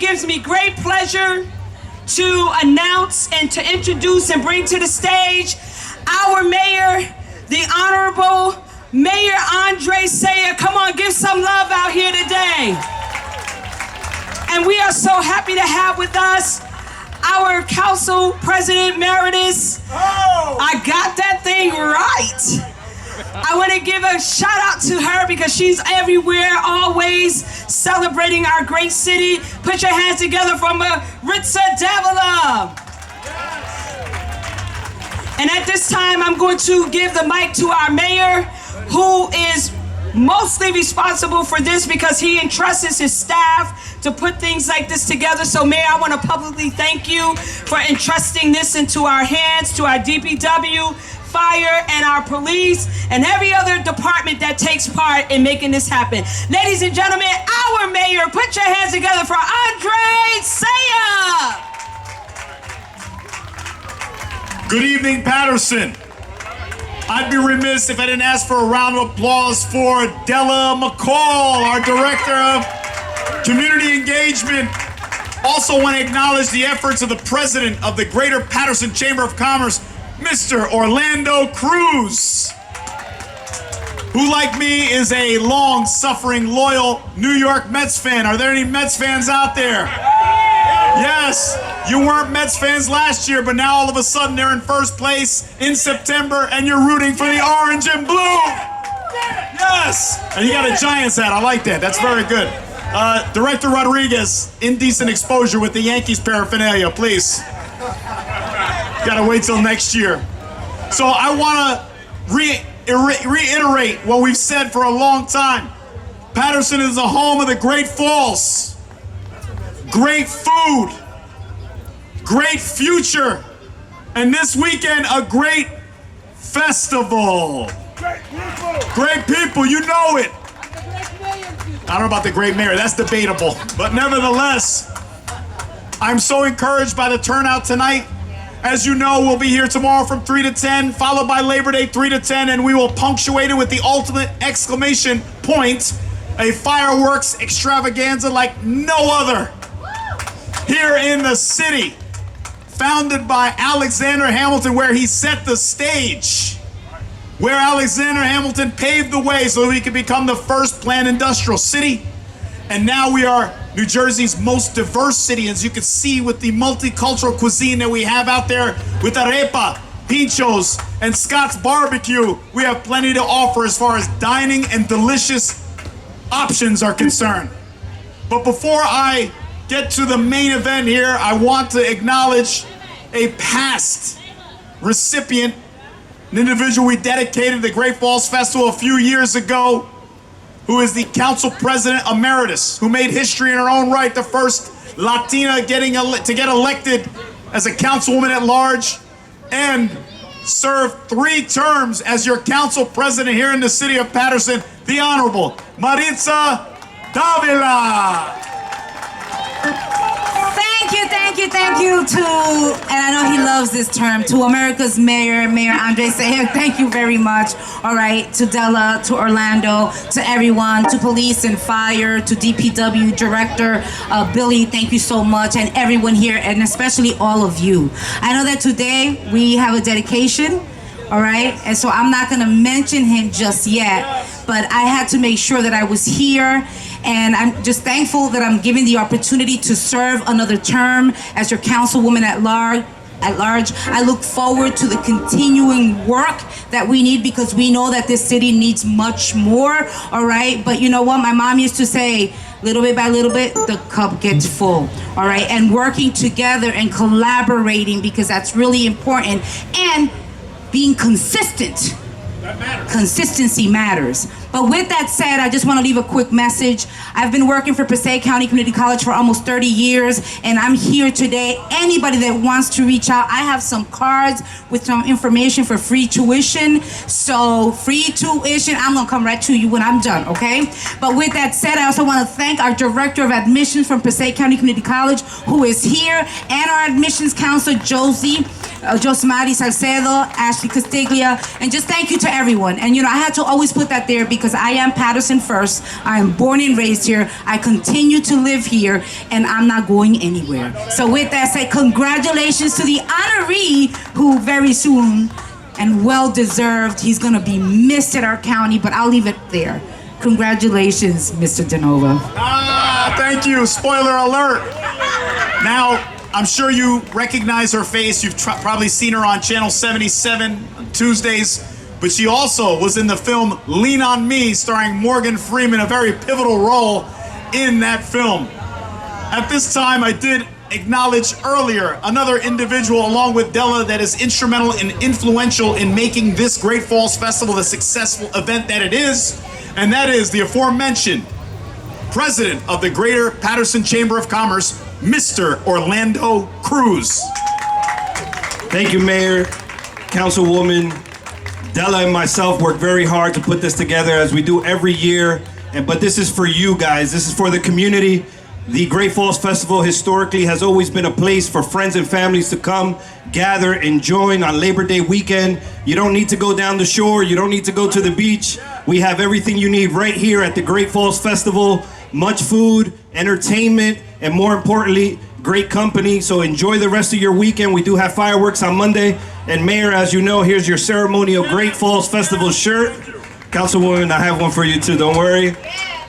gives me great pleasure to announce and to introduce and bring to the stage our mayor, the Honorable Mayor Andre Saya. Come on, give some love out here today. And we are so happy to have with us our Council President Emeritus. Oh. I got that thing right. I want to give a shout out to her because she's everywhere, always celebrating our great city. Put your hands together for Maritza Davila. And at this time, I'm going to give the mic to our mayor, who is mostly responsible for this because he entrusts his staff to put things like this together. So Mayor, I want to publicly thank you for entrusting this into our hands, to our DPW, fire, and our police, and every other department that takes part in making this happen. Ladies and gentlemen, our mayor, put your hands together for Andre Saya. Good evening, Paterson. I'd be remiss if I didn't ask for a round of applause for Della McCall, our Director of Community Engagement. Also want to acknowledge the efforts of the President of the Greater Paterson Chamber of Commerce, Mr. Orlando Cruz, who, like me, is a long-suffering, loyal New York Mets fan. Are there any Mets fans out there? Yes, you weren't Mets fans last year, but now all of a sudden they're in first place in September and you're rooting for the orange and blue. Yes, and you got a Giants hat. I like that. That's very good. Director Rodriguez, indecent exposure with the Yankees paraphernalia, please. Gotta wait till next year. So I want to reiterate what we've said for a long time. Paterson is the home of the Great Falls. Great food, great future, and this weekend, a great festival. Great people, you know it. I don't know about the great mayor, that's debatable. But nevertheless, I'm so encouraged by the turnout tonight. As you know, we'll be here tomorrow from 3 to 10, followed by Labor Day 3 to 10, and we will punctuate it with the ultimate exclamation point, a fireworks extravaganza like no other here in the city, founded by Alexander Hamilton, where he set the stage, where Alexander Hamilton paved the way so we could become the first planned industrial city. And now we are New Jersey's most diverse city, as you can see with the multicultural cuisine that we have out there with arepa, pinchos, and Scott's barbecue. We have plenty to offer as far as dining and delicious options are concerned. But before I get to the main event here, I want to acknowledge a past recipient, an individual we dedicated the Great Falls Festival a few years ago, who is the Council President Emeritus, who made history in her own right, the first Latina to get elected as a councilwoman at large, and served 3 terms as your council president here in the city of Paterson, the Honorable Maritza Davila. Thank you to, and I know he loves this term, to America's Mayor, Mayor Andre Saya. Thank you very much. All right, to Della, to Orlando, to everyone, to police and fire, to DPW Director Billy, thank you so much, and everyone here, and especially all of you. I know that today we have a dedication, all right? And so I'm not gonna mention him just yet, but I had to make sure that I was here. And I'm just thankful that I'm given the opportunity to serve another term as your councilwoman at large. I look forward to the continuing work that we need, because we know that this city needs much more, all right? But you know what? My mom used to say, little bit by little bit, the cup gets full, all right? And working together and collaborating, because that's really important, and being consistent. That matters. Consistency matters. But with that said, I just want to leave a quick message. I've been working for Passaic County Community College for almost 30 years, and I'm here today. Anybody that wants to reach out, I have some cards with some information for free tuition. So free tuition, I'm gonna come right to you when I'm done, okay? But with that said, I also want to thank our Director of Admissions from Passaic County Community College, who is here, and our admissions counselor, Josie. Josmari Salcedo, Ashley Castiglia, and just thank you to everyone. And I had to always put that there because I am Paterson first. I am born and raised here. I continue to live here, and I'm not going anywhere. So with that said, congratulations to the honoree, who very soon, and well-deserved, he's gonna be missed at our county, but I'll leave it there. Congratulations, Mr. DeNova. Thank you. Spoiler alert. Now, I'm sure you recognize her face. You've probably seen her on Channel 77 on Tuesdays, but she also was in the film Lean on Me, starring Morgan Freeman, a very pivotal role in that film. At this time, I did acknowledge earlier another individual along with Della that is instrumental and influential in making this Great Falls Festival the successful event that it is, and that is the aforementioned President of the Greater Paterson Chamber of Commerce, Mr. Orlando Cruz. Thank you, Mayor, Councilwoman. Della and myself worked very hard to put this together as we do every year, but this is for you guys. This is for the community. The Great Falls Festival historically has always been a place for friends and families to come, gather, and join on Labor Day weekend. You don't need to go down the shore. You don't need to go to the beach. We have everything you need right here at the Great Falls Festival. Much food, entertainment, and more importantly, great company. So enjoy the rest of your weekend. We do have fireworks on Monday. And Mayor, as you know, here's your ceremonial Great Falls Festival shirt. Councilwoman, I have one for you too, don't worry.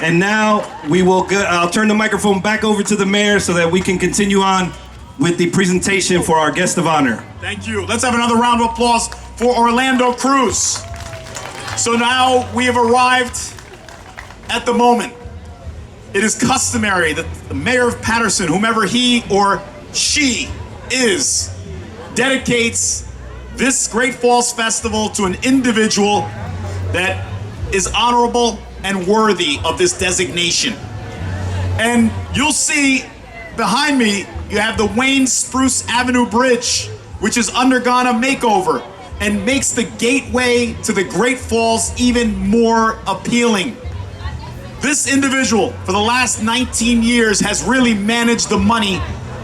And now I'll turn the microphone back over to the mayor so that we can continue on with the presentation for our guest of honor. Thank you. Let's have another round of applause for Orlando Cruz. So now we have arrived at the moment. It is customary that the mayor of Paterson, whomever he or she is, dedicates this Great Falls Festival to an individual that is honorable and worthy of this designation. And you'll see behind me, you have the Wayne Spruce Avenue Bridge, which has undergone a makeover and makes the gateway to the Great Falls even more appealing. This individual, for the last 19 years, has really managed the money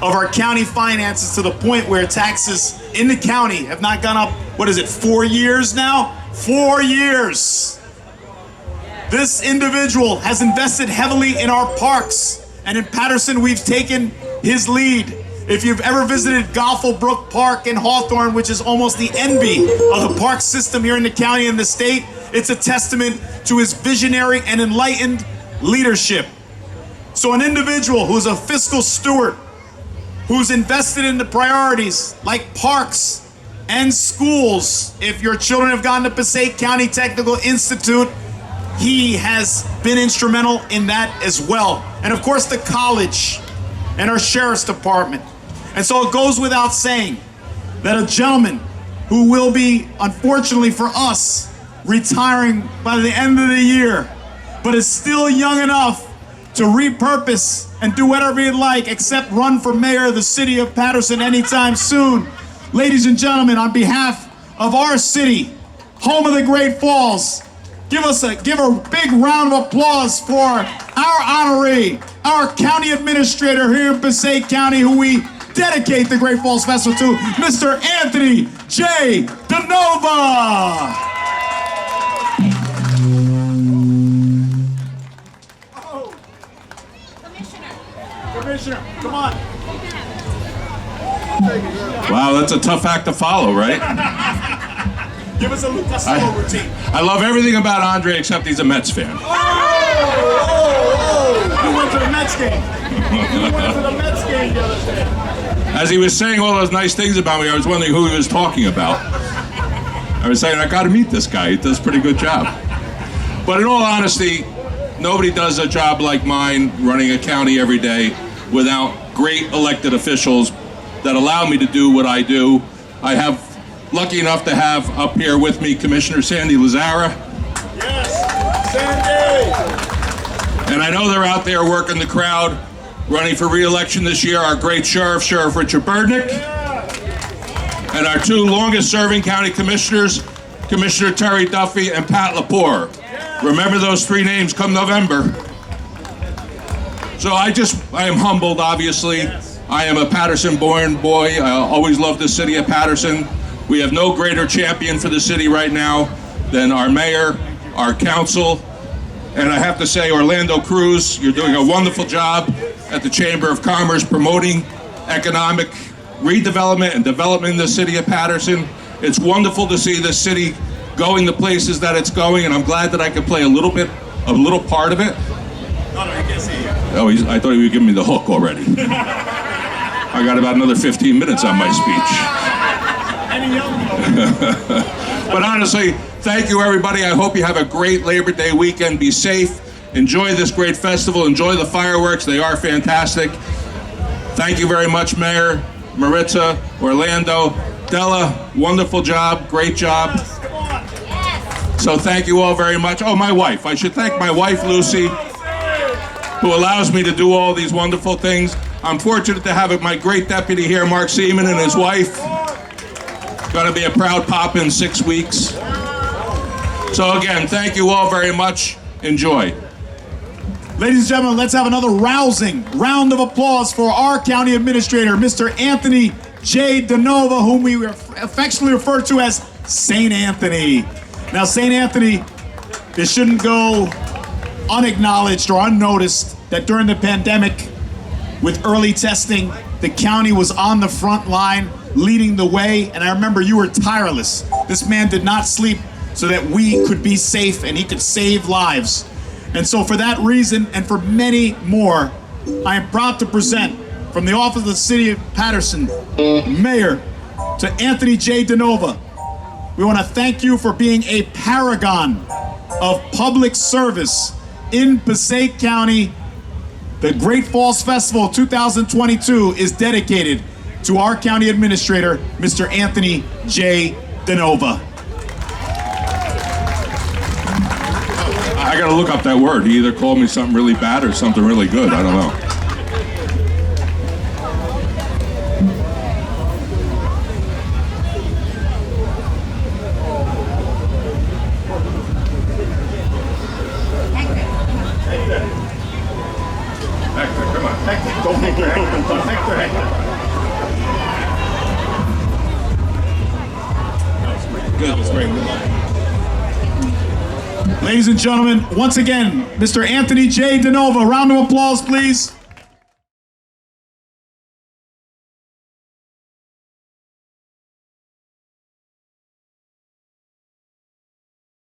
of our county finances to the point where taxes in the county have not gone up, 4 years now? 4 years. This individual has invested heavily in our parks, and in Paterson, we've taken his lead. If you've ever visited Goffle Brook Park in Hawthorne, which is almost the envy of the park system here in the county and the state, it's a testament to his visionary and enlightened leadership. So an individual who's a fiscal steward, who's invested in the priorities like parks and schools. If your children have gone to Passaic County Technical Institute, he has been instrumental in that as well. And of course the college and our sheriff's department. And so it goes without saying that a gentleman who will be, unfortunately for us, retiring by the end of the year, but is still young enough to repurpose and do whatever he'd like except run for mayor of the city of Paterson anytime soon. Ladies and gentlemen, on behalf of our city, home of the Great Falls, give a big round of applause for our honoree, our county administrator here in Passaic County, who we dedicate the Great Falls Festival to, Mr. Anthony J. DeNova. Commissioner, come on. Wow, that's a tough act to follow, right? Give us a little routine. I love everything about Andre except he's a Mets fan. You went to the Mets game. You went to the Mets game the other day. As he was saying all those nice things about me, I was wondering who he was talking about. I was saying, I got to meet this guy. He does a pretty good job. But in all honesty, nobody does a job like mine, running a county every day, without great elected officials that allow me to do what I do. I have lucky enough to have up here with me Commissioner Sandy Lazara. Yes, Sandy! And I know they're out there working the crowd, running for re-election this year, our great sheriff, Sheriff Richard Burdnick, and our two longest-serving county commissioners, Commissioner Terry Duffy and Pat Lepore. Remember those three names come November. So I am humbled, obviously, I am a Paterson-born boy. I always loved the city of Paterson. We have no greater champion for the city right now than our mayor, our council, and I have to say, Orlando Cruz, you're doing a wonderful job at the Chamber of Commerce promoting economic redevelopment and development in the city of Paterson. It's wonderful to see this city going the places that it's going, and I'm glad that I could play a little part of it. No, you can't see you. Oh, I thought he was giving me the hook already. I got about another 15 minutes on my speech. But honestly, thank you everybody. I hope you have a great Labor Day weekend. Be safe. Enjoy this great festival. Enjoy the fireworks. They are fantastic. Thank you very much, Mayor, Maritza, Orlando, Della. Wonderful job. Great job. So thank you all very much. Oh, my wife. I should thank my wife, Lucy, who allows me to do all these wonderful things. I'm fortunate to have my great deputy here, Mark Seaman, and his wife. Going to be a proud pop in 6 weeks. So again, thank you all very much. Enjoy. Ladies and gentlemen, let's have another rousing round of applause for our county administrator, Mr. Anthony J. DeNova, whom we affectionately refer to as St. Anthony. Now, St. Anthony, it shouldn't go unacknowledged or unnoticed that during the pandemic, with early testing, the county was on the front line, leading the way, and I remember you were tireless. This man did not sleep so that we could be safe and he could save lives. And so for that reason and for many more, I am proud to present from the office of the city of Paterson, Mayor, to Anthony J. DeNova. We want to thank you for being a paragon of public service in Passaic County. The Great Falls Festival 2022 is dedicated to our county administrator, Mr. Anthony J. DeNova. I got to look up that word. He either called me something really bad or something really good. I don't know. Ladies and gentlemen, once again, Mr. Anthony J. DeNova. Round of applause, please.